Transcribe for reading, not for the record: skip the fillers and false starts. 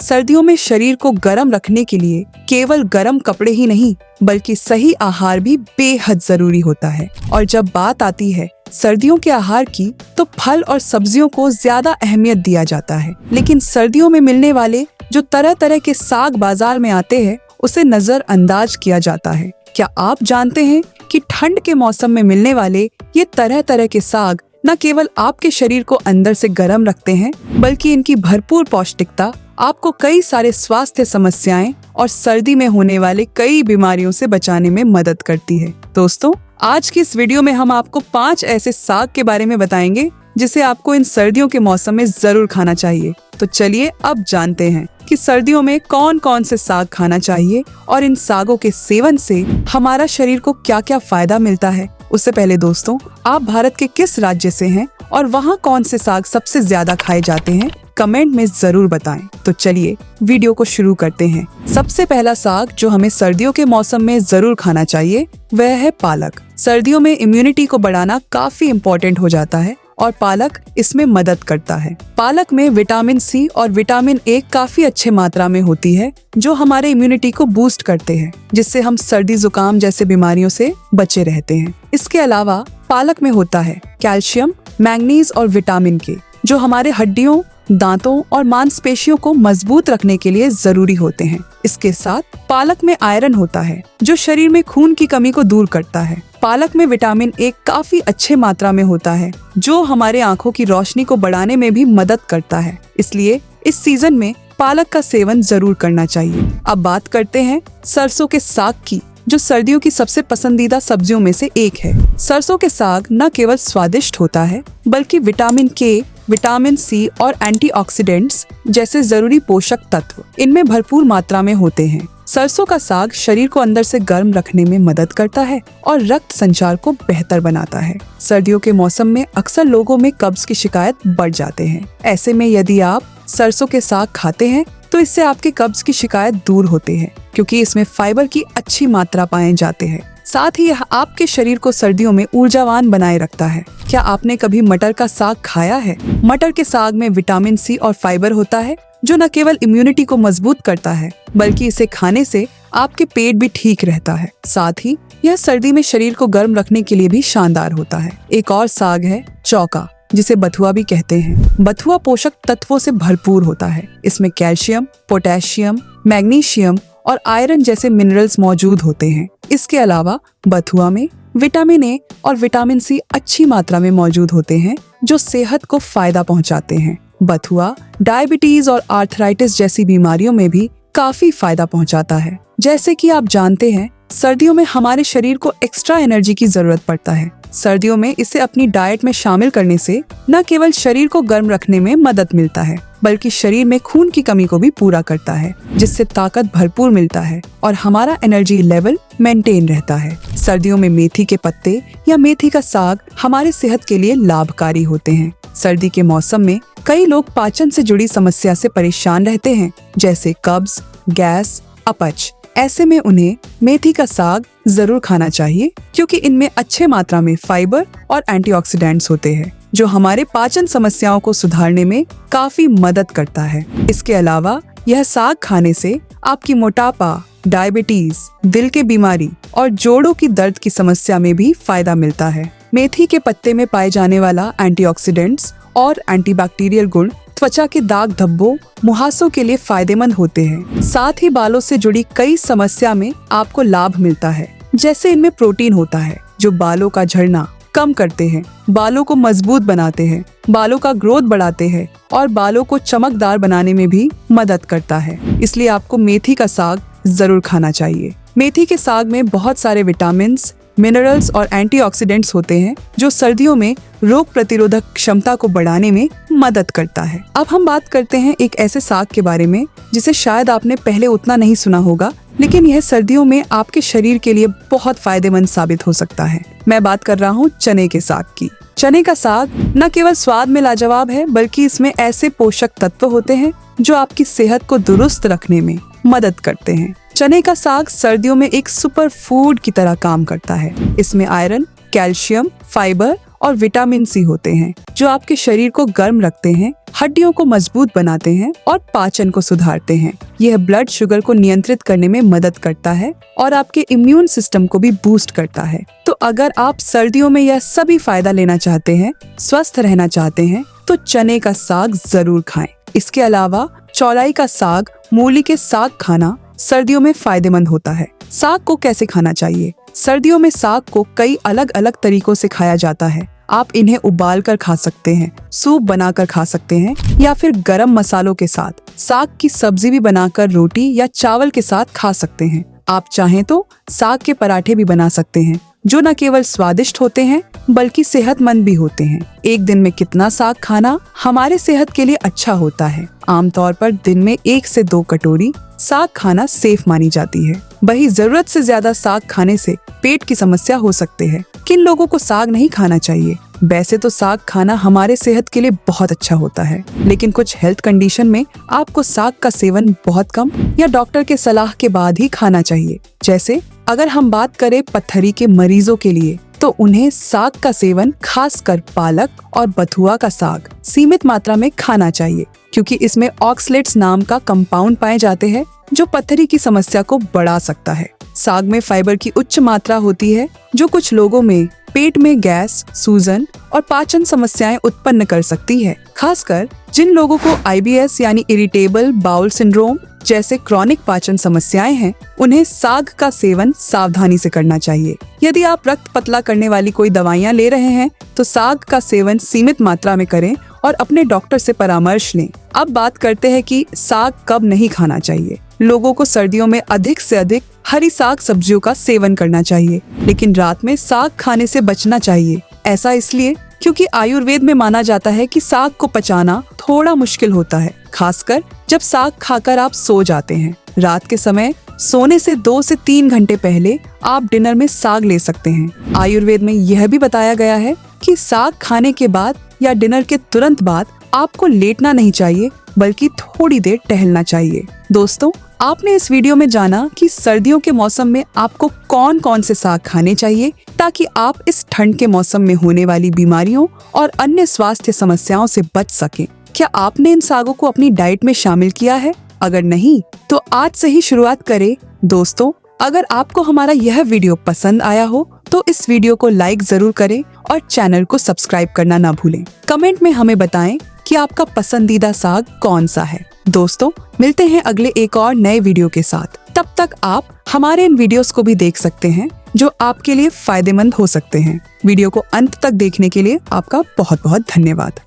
सर्दियों में शरीर को गर्म रखने के लिए केवल गर्म कपड़े ही नहीं बल्कि सही आहार भी बेहद जरूरी होता है। और जब बात आती है सर्दियों के आहार की, तो फल और सब्जियों को ज्यादा अहमियत दिया जाता है। लेकिन सर्दियों में मिलने वाले जो तरह तरह के साग बाजार में आते हैं, उसे नजरअंदाज किया जाता है। क्या आप जानते हैं कि ठंड के मौसम में मिलने वाले ये तरह तरह के साग न केवल आपके शरीर को अंदर से गर्म रखते हैं, बल्कि इनकी भरपूर पौष्टिकता आपको कई सारे स्वास्थ्य समस्याएं और सर्दी में होने वाले कई बीमारियों से बचाने में मदद करती है। दोस्तों, आज की इस वीडियो में हम आपको 5 ऐसे साग के बारे में बताएंगे जिसे आपको इन सर्दियों के मौसम में जरूर खाना चाहिए। तो चलिए अब जानते हैं कि सर्दियों में कौन कौन से साग खाना चाहिए और इन सागों के सेवन से हमारा शरीर को क्या क्या फायदा मिलता है। उससे पहले दोस्तों, आप भारत के किस राज्य से हैं और वहाँ कौन से साग सबसे ज्यादा खाए जाते हैं, कमेंट में जरूर बताएं। तो चलिए वीडियो को शुरू करते हैं। सबसे पहला साग जो हमें सर्दियों के मौसम में जरूर खाना चाहिए वह है पालक। सर्दियों में इम्यूनिटी को बढ़ाना काफी इम्पोर्टेंट हो जाता है और पालक इसमें मदद करता है। पालक में विटामिन सी और विटामिन ए काफी अच्छे मात्रा में होती है, जो हमारे इम्यूनिटी को बूस्ट करते हैं, जिससे हम सर्दी जुकाम जैसे बीमारियों से बचे रहते हैं। इसके अलावा पालक में होता है कैल्शियम, मैंगनीज और विटामिन के, जो हमारे हड्डियों, दांतों और मांसपेशियों को मजबूत रखने के लिए जरूरी होते हैं। इसके साथ पालक में आयरन होता है, जो शरीर में खून की कमी को दूर करता है। पालक में विटामिन ए काफी अच्छे मात्रा में होता है, जो हमारे आंखों की रोशनी को बढ़ाने में भी मदद करता है। इसलिए इस सीजन में पालक का सेवन जरूर करना चाहिए। अब बात करते हैं सरसों के साग की, जो सर्दियों की सबसे पसंदीदा सब्जियों में से एक है। सरसों के साग न केवल स्वादिष्ट होता है, बल्कि विटामिन के, विटामिन सी और एंटीऑक्सीडेंट्स जैसे जरूरी पोषक तत्व इनमें भरपूर मात्रा में होते हैं। सरसों का साग शरीर को अंदर से गर्म रखने में मदद करता है और रक्त संचार को बेहतर बनाता है। सर्दियों के मौसम में अक्सर लोगों में कब्ज की शिकायत बढ़ जाते हैं। ऐसे में यदि आप सरसों के साग खाते हैं तो इससे आपके कब्ज की शिकायत दूर होती है, क्योंकि इसमें फाइबर की अच्छी मात्रा पाए जाते हैं। साथ ही यह आपके शरीर को सर्दियों में ऊर्जावान बनाए रखता है। क्या आपने कभी मटर का साग खाया है? मटर के साग में विटामिन सी और फाइबर होता है, जो न केवल इम्यूनिटी को मजबूत करता है, बल्कि इसे खाने से आपके पेट भी ठीक रहता है। साथ ही यह सर्दी में शरीर को गर्म रखने के लिए भी शानदार होता है। एक और साग है चौका, जिसे बथुआ भी कहते हैं। बथुआ पोषक तत्वों से भरपूर होता है। इसमें कैल्शियम, पोटेशियम, मैग्नीशियम और आयरन जैसे मिनरल्स मौजूद होते हैं। इसके अलावा बथुआ में विटामिन ए और विटामिन सी अच्छी मात्रा में मौजूद होते हैं, जो सेहत को फायदा पहुंचाते हैं। बथुआ डायबिटीज और आर्थराइटिस जैसी बीमारियों में भी काफी फायदा पहुंचाता है। जैसे कि आप जानते हैं, सर्दियों में हमारे शरीर को एक्स्ट्रा एनर्जी की जरूरत पड़ता है। सर्दियों में इसे अपनी डाइट में शामिल करने से न केवल शरीर को गर्म रखने में मदद मिलता है, बल्कि शरीर में खून की कमी को भी पूरा करता है, जिससे ताकत भरपूर मिलता है और हमारा एनर्जी लेवल मेंटेन रहता है। सर्दियों में मेथी के पत्ते या मेथी का साग हमारे सेहत के लिए लाभकारी होते हैं। सर्दी के मौसम में कई लोग पाचन से जुड़ी समस्या से परेशान रहते हैं, जैसे कब्ज, गैस, अपच। ऐसे में उन्हें मेथी का साग जरूर खाना चाहिए, क्योंकि इनमें अच्छे मात्रा में फाइबर और एंटीऑक्सीडेंट्स होते हैं, जो हमारे पाचन समस्याओं को सुधारने में काफी मदद करता है। इसके अलावा यह साग खाने से आपकी मोटापा, डायबिटीज, दिल के बीमारी और जोड़ों की दर्द की समस्या में भी फायदा मिलता है। मेथी के पत्ते में पाए जाने वाला एंटीऑक्सीडेंट्स और एंटीबैक्टीरियल गुण त्वचा के दाग धब्बों, मुहासों के लिए फायदेमंद होते हैं। साथ ही बालों से जुड़ी कई समस्या में आपको लाभ मिलता है, जैसे इनमें प्रोटीन होता है, जो बालों का झड़ना कम करते हैं, बालों को मजबूत बनाते हैं, बालों का ग्रोथ बढ़ाते हैं और बालों को चमकदार बनाने में भी मदद करता है। इसलिए आपको मेथी का साग जरूर खाना चाहिए। मेथी के साग में बहुत सारे विटामिन्स, मिनरल्स और एंटीऑक्सीडेंट्स होते हैं, जो सर्दियों में रोग प्रतिरोधक क्षमता को बढ़ाने में मदद करता है। अब हम बात करते हैं एक ऐसे साग के बारे में जिसे शायद आपने पहले उतना नहीं सुना होगा, लेकिन यह सर्दियों में आपके शरीर के लिए बहुत फायदेमंद साबित हो सकता है। मैं बात कर रहा हूँ चने के साग की। चने का साग न केवल स्वाद में लाजवाब है, बल्कि इसमें ऐसे पोषक तत्व होते हैं जो आपकी सेहत को दुरुस्त रखने में मदद करते हैं। चने का साग सर्दियों में एक सुपर फूड की तरह काम करता है। इसमें आयरन, कैल्शियम, फाइबर और विटामिन सी होते हैं जो आपके शरीर को गर्म रखते हैं, हड्डियों को मजबूत बनाते हैं और पाचन को सुधारते हैं। यह ब्लड शुगर को नियंत्रित करने में मदद करता है और आपके इम्यून सिस्टम को भी बूस्ट करता है। तो अगर आप सर्दियों में यह सभी फायदा लेना चाहते हैं, स्वस्थ रहना चाहते हैं, तो चने का साग जरूर खाएं। इसके अलावा चौलाई का साग, मूली के साग खाना सर्दियों में फायदेमंद होता है। साग को कैसे खाना चाहिए? सर्दियों में साग को कई अलग अलग तरीकों से खाया जाता है। आप इन्हें उबाल कर खा सकते हैं, सूप बनाकर खा सकते हैं या फिर गरम मसालों के साथ साग की सब्जी भी बनाकर रोटी या चावल के साथ खा सकते हैं। आप चाहें तो साग के पराठे भी बना सकते हैं जो न केवल स्वादिष्ट होते हैं बल्कि सेहतमंद भी होते हैं। एक दिन में कितना साग खाना हमारे सेहत के लिए अच्छा होता है? आमतौर पर दिन में 1 से 2 कटोरी साग खाना सेफ मानी जाती है। वही जरूरत से ज्यादा साग खाने से पेट की समस्या हो सकती है। किन लोगों को साग नहीं खाना चाहिए? वैसे तो साग खाना हमारे सेहत के लिए बहुत अच्छा होता है, लेकिन कुछ हेल्थ कंडीशन में आपको साग का सेवन बहुत कम या डॉक्टर के सलाह के बाद ही खाना चाहिए। जैसे अगर हम बात करें पथरी के मरीजों के लिए, तो उन्हें साग का सेवन, खासकर पालक और बथुआ का साग, सीमित मात्रा में खाना चाहिए क्योंकि इसमें ऑक्सलेट्स नाम का कंपाउंड पाए जाते हैं जो पथरी की समस्या को बढ़ा सकता है। साग में फाइबर की उच्च मात्रा होती है जो कुछ लोगों में पेट में गैस, सूजन और पाचन समस्याएं उत्पन्न कर सकती है। खासकर जिन लोगों को IBS यानी इरिटेबल बाउल सिंड्रोम जैसे क्रॉनिक पाचन समस्याएं हैं, उन्हें साग का सेवन सावधानी से करना चाहिए। यदि आप रक्त पतला करने वाली कोई दवाइयां ले रहे हैं तो साग का सेवन सीमित मात्रा में करें और अपने डॉक्टर से परामर्श लें। अब बात करते हैं कि साग कब नहीं खाना चाहिए। लोगों को सर्दियों में अधिक से अधिक हरी साग सब्जियों का सेवन करना चाहिए, लेकिन रात में साग खाने से बचना चाहिए। ऐसा इसलिए क्योंकि आयुर्वेद में माना जाता है कि साग को पचाना थोड़ा मुश्किल होता है, खासकर जब साग खाकर आप सो जाते हैं। रात के समय सोने से 2 से 3 घंटे पहले आप डिनर में साग ले सकते हैं। आयुर्वेद में यह भी बताया गया है कि साग खाने के बाद या डिनर के तुरंत बाद आपको लेटना नहीं चाहिए बल्कि थोड़ी देर टहलना चाहिए। दोस्तों, आपने इस वीडियो में जाना कि सर्दियों के मौसम में आपको कौन कौन से साग खाने चाहिए ताकि आप इस ठंड के मौसम में होने वाली बीमारियों और अन्य स्वास्थ्य समस्याओं से बच सकें। क्या आपने इन सागों को अपनी डाइट में शामिल किया है? अगर नहीं तो आज से ही शुरुआत करें। दोस्तों, अगर आपको हमारा यह वीडियो पसंद आया हो तो इस वीडियो को लाइक जरूर करें और चैनल को सब्सक्राइब करना ना भूलें। कमेंट में हमें बताएं कि आपका पसंदीदा साग कौन सा है। दोस्तों, मिलते हैं अगले एक और नए वीडियो के साथ। तब तक आप हमारे इन वीडियोस को भी देख सकते हैं जो आपके लिए फायदेमंद हो सकते हैं। वीडियो को अंत तक देखने के लिए आपका बहुत बहुत धन्यवाद।